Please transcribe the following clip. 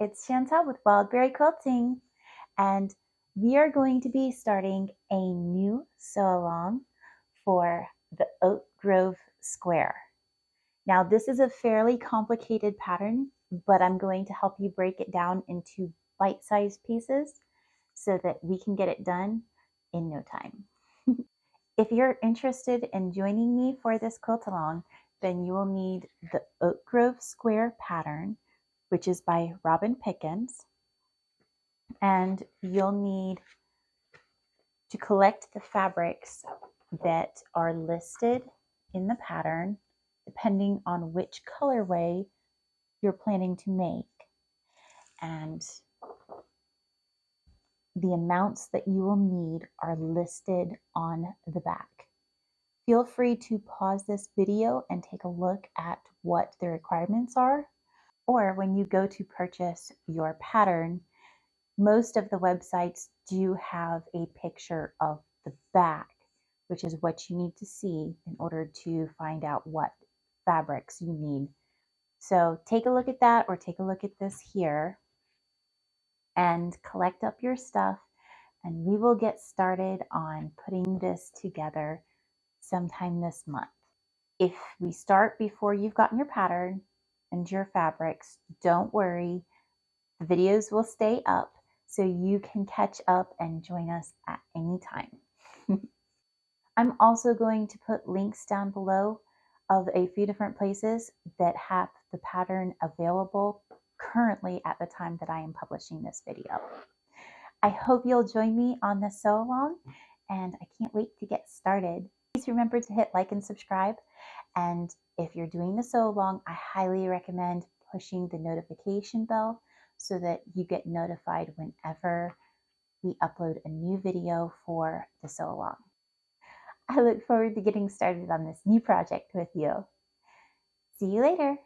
it's Chantal with Wildberry Quilting, and we are going to be starting a new sew-along for the Oak Grove Square. Now, this is a fairly complicated pattern, but I'm going to help you break it down into bite-sized pieces so that we can get it done in no time. If you're interested in joining me for this quilt-along, then you will need the Oak Grove Square pattern, which is by Robin Pickens, and you'll need to collect the fabrics that are listed in the pattern depending on which colorway you're planning to make, and the amounts that you will need are listed on the back. Feel free to pause this video and take a look at what the requirements are, or when you go to purchase your pattern, most of the websites do have a picture of the back, which is what you need to see in order to find out what fabrics you need. So take a look at that, or take a look at this here and collect up your stuff, and we will get started on putting this together sometime this month. If we start before you've gotten your pattern and your fabrics, don't worry, the videos will stay up so you can catch up and join us at any time. I'm also going to put links down below of a few different places that have the pattern available currently at the time that I am publishing this video. I hope you'll join me on this sew along, and I can't wait to get started. Please remember to hit like and subscribe, and if you're doing the sew along, I highly recommend pushing the notification bell so that you get notified whenever we upload a new video for the sew along. I look forward to getting started on this new project with you. See you later.